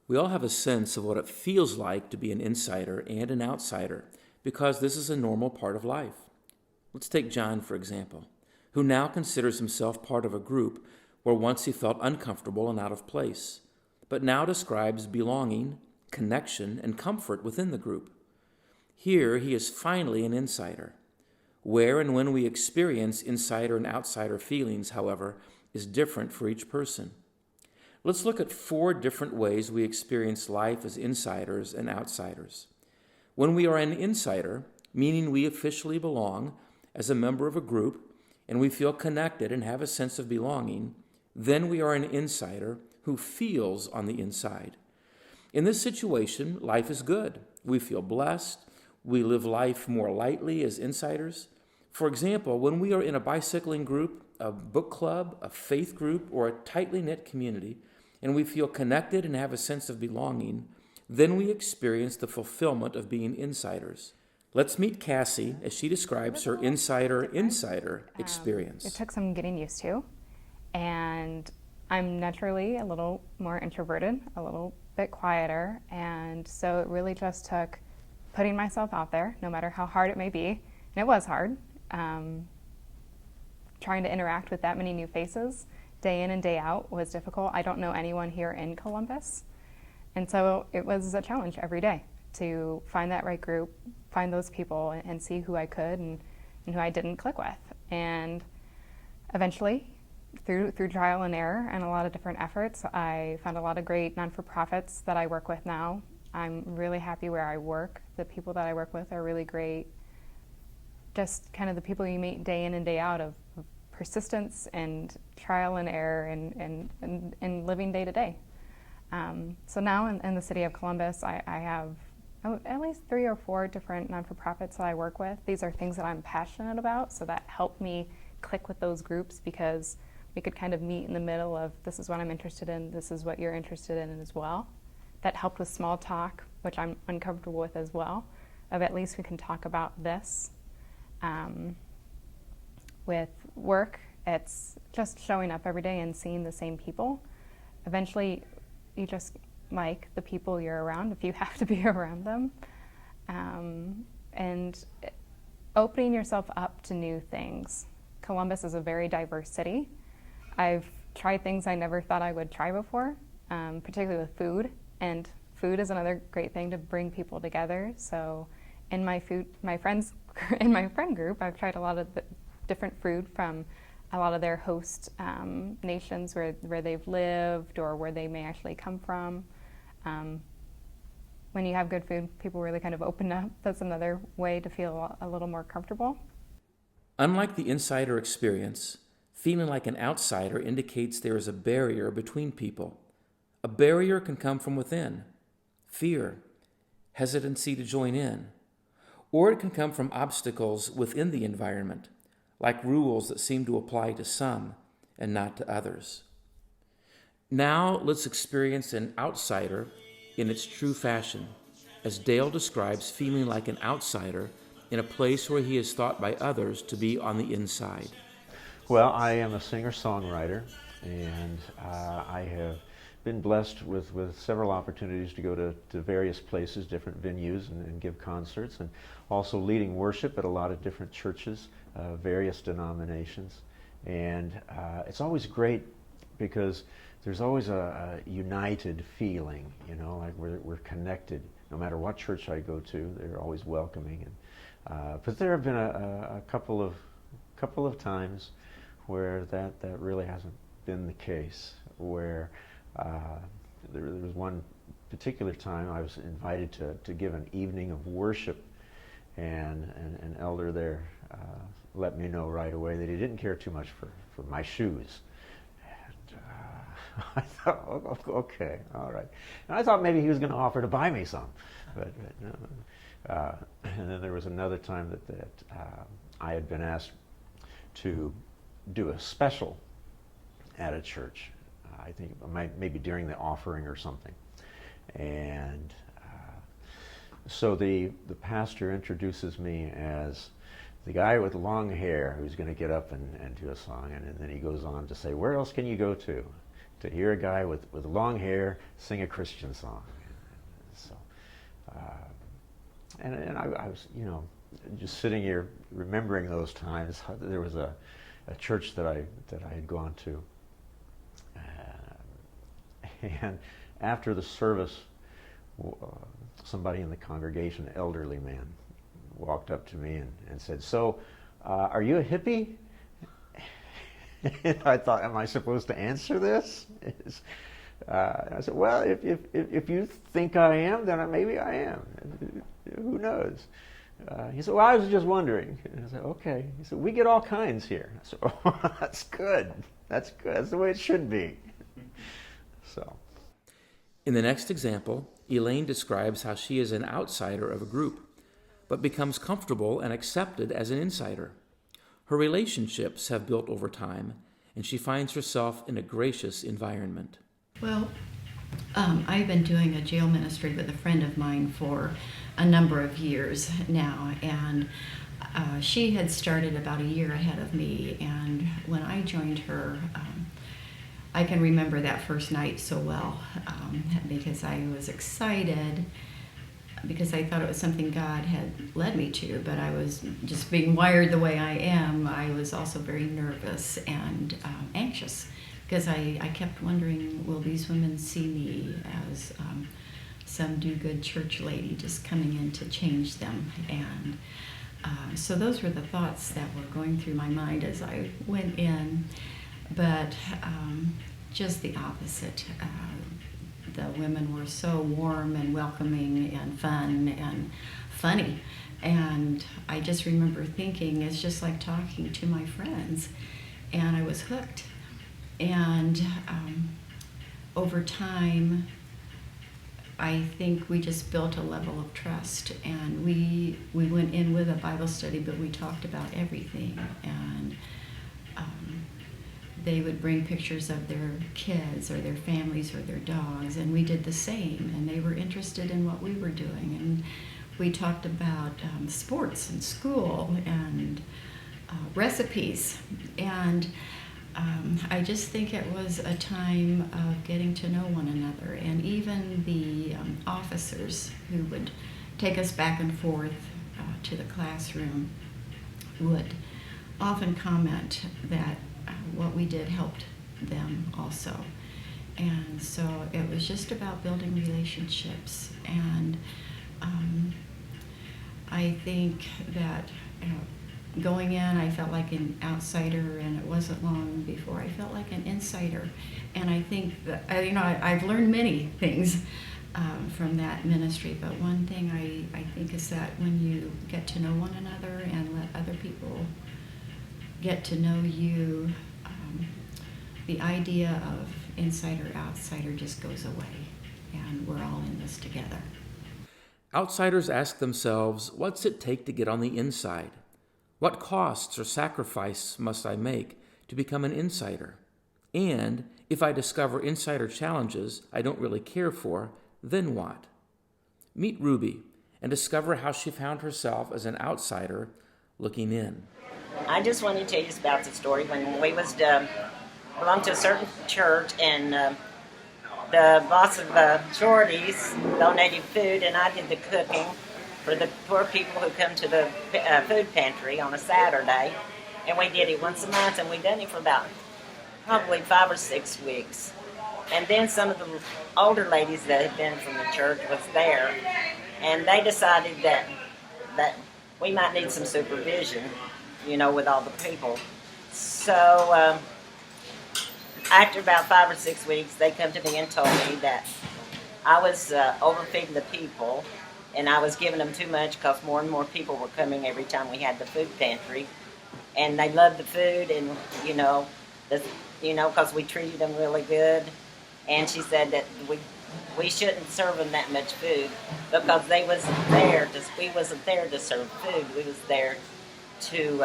We all have a sense of what it feels like to be an insider and an outsider because this is a normal part of life. Let's take John, for example, who now considers himself part of a group where once he felt uncomfortable and out of place, but now describes belonging, connection, and comfort within the group. Here he is finally an insider. Where and when we experience insider and outsider feelings, however, is different for each person. Let's look at 4 different ways we experience life as insiders and outsiders. When we are an insider, meaning we officially belong as a member of a group and we feel connected and have a sense of belonging, then we are an insider who feels on the inside. In this situation, life is good. We feel blessed. We live life more lightly as insiders. For example, when we are in a bicycling group, a book club, a faith group, or a tightly knit community, and we feel connected and have a sense of belonging, then we experience the fulfillment of being insiders. Let's meet Cassie as she describes her insider experience. It took some getting used to, and I'm naturally a little more introverted, a little bit quieter, and so it really just took putting myself out there, no matter how hard it may be, and it was hard, trying to interact with that many new faces day in and day out was difficult. I don't know anyone here in Columbus, and so it was a challenge every day to find that right group, find those people, and see who I could and who I didn't click with. And eventually, through trial and error and a lot of different efforts, I found a lot of great non-for-profits that I work with now. I'm really happy where I work. The people that I work with are really great. Just kind of the people you meet day in and day out of persistence and trial and error and living day to day. So now in the city of Columbus, I have at least 3 or 4 different non-for-profits that I work with. These are things that I'm passionate about, so that helped me click with those groups because we could kind of meet in the middle of this is what I'm interested in, this is what you're interested in as well. That helped with small talk, which I'm uncomfortable with as well, of at least we can talk about this. With work, it's just showing up every day and seeing the same people. Eventually, you just like the people you're around if you have to be around them. And opening yourself up to new things. Columbus is a very diverse city. I've tried things I never thought I would try before, particularly with food. And food is another great thing to bring people together. So in my friend group, I've tried a lot of different food from a lot of their host nations where they've lived or where they may actually come from. When you have good food, people really kind of open up. That's another way to feel a little more comfortable. Unlike the insider experience, feeling like an outsider indicates there is a barrier between people. A barrier can come from within, fear, hesitancy to join in, or it can come from obstacles within the environment, like rules that seem to apply to some and not to others. Now let's experience an outsider in its true fashion, as Dale describes feeling like an outsider in a place where he is thought by others to be on the inside. Well, I am a singer-songwriter, and I have been blessed with several opportunities to go to various places, different venues, and give concerts, and also leading worship at a lot of different churches, various denominations. And it's always great because there's always a united feeling, you know, like we're connected. No matter what church I go to, they're always welcoming. And but there have been a couple of times where that really hasn't been the case. Where there was one particular time I was invited to give an evening of worship, and an elder there let me know right away that he didn't care too much for my shoes. I thought, okay, all right. And I thought maybe he was going to offer to buy me some. But no. And then there was another time that I had been asked to do a special at a church. I think maybe during the offering or something. And so the pastor introduces me as the guy with long hair who's going to get up and do a song. And then he goes on to say, where else can you go to to hear a guy with long hair sing a Christian song. So, and I was, just sitting here remembering those times. There was a church that I had gone to, and after the service, somebody in the congregation, an elderly man, walked up to me and said, "So, are you a hippie?" And I thought, am I supposed to answer this? I said, well, if you think I am, then maybe I am. Who knows? He said, well, I was just wondering. And I said, okay. He said, we get all kinds here. I said, oh, that's good. That's good. That's the way it should be. So. In the next example, Elaine describes how she is an outsider of a group, but becomes comfortable and accepted as an insider. Her relationships have built over time, and she finds herself in a gracious environment. Well, I've been doing a jail ministry with a friend of mine for a number of years now, and she had started about a year ahead of me, and when I joined her, I can remember that first night so well because I was excited because I thought it was something God had led me to, but I was just being wired the way I am. I was also very nervous and anxious because I kept wondering, will these women see me as some do-good church lady just coming in to change them? And so those were the thoughts that were going through my mind as I went in, but just the opposite. The women were so warm and welcoming and fun and funny. And I just remember thinking, it's just like talking to my friends. And I was hooked. And over time, I think we just built a level of trust. And we went in with a Bible study, but we talked about everything. And they would bring pictures of their kids or their families or their dogs, and we did the same, and they were interested in what we were doing. And we talked about sports and school and recipes, and I just think it was a time of getting to know one another. And even the officers who would take us back and forth to the classroom would often comment that what we did helped them also. And so it was just about building relationships. And I think that going in, I felt like an outsider, and it wasn't long before I felt like an insider. And I think that, I've learned many things from that ministry, but one thing I think is that when you get to know one another and let other people get to know you, the idea of insider-outsider just goes away, and we're all in this together. Outsiders ask themselves, what's it take to get on the inside? What costs or sacrifice must I make to become an insider? And if I discover insider challenges I don't really care for, then what? Meet Ruby and discover how she found herself as an outsider looking in. I just want to tell you about the story when we belonged to a certain church, and the boss of sororities donated food, and I did the cooking for the poor people who come to the food pantry on a Saturday. And we did it once a month, and we done it for about probably 5 or 6 weeks. And then some of the older ladies that had been from the church was there, and they decided that we might need some supervision, with all the people. So after about 5 or 6 weeks, they come to me and told me that I was overfeeding the people, and I was giving them too much because more and more people were coming every time we had the food pantry, and they loved the food, and because we treated them really good. And she said that we shouldn't serve them that much food because we wasn't there to serve food. We was there to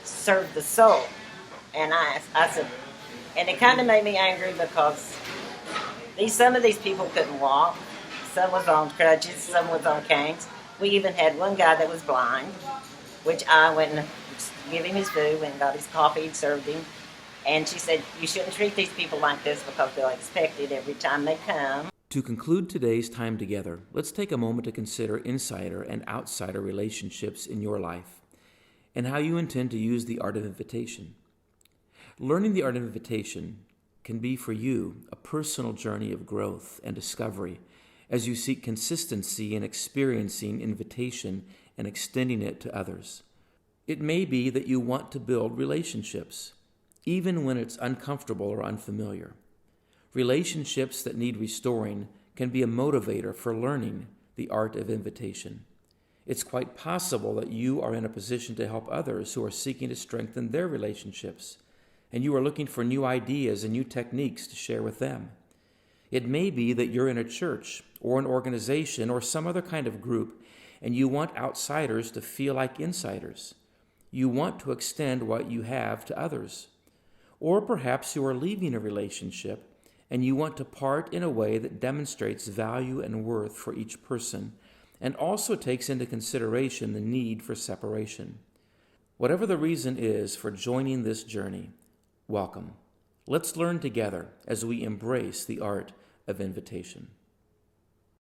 serve the soul. And I said, and it kind of made me angry because some of these people couldn't walk. Some was on crutches, some was on canes. We even had one guy that was blind, which I went and gave him his food and got his coffee, served him. And she said, you shouldn't treat these people like this because they'll expect it every time they come. To conclude today's time together, let's take a moment to consider insider and outsider relationships in your life and how you intend to use the art of invitation. Learning the art of invitation can be for you a personal journey of growth and discovery as you seek consistency in experiencing invitation and extending it to others. It may be that you want to build relationships, even when it's uncomfortable or unfamiliar. Relationships that need restoring can be a motivator for learning the art of invitation. It's quite possible that you are in a position to help others who are seeking to strengthen their relationships, and you are looking for new ideas and new techniques to share with them. It may be that you're in a church or an organization or some other kind of group, and you want outsiders to feel like insiders. You want to extend what you have to others. Or perhaps you are leaving a relationship and you want to part in a way that demonstrates value and worth for each person and also takes into consideration the need for separation. Whatever the reason is for joining this journey, welcome. Let's learn together as we embrace the art of invitation.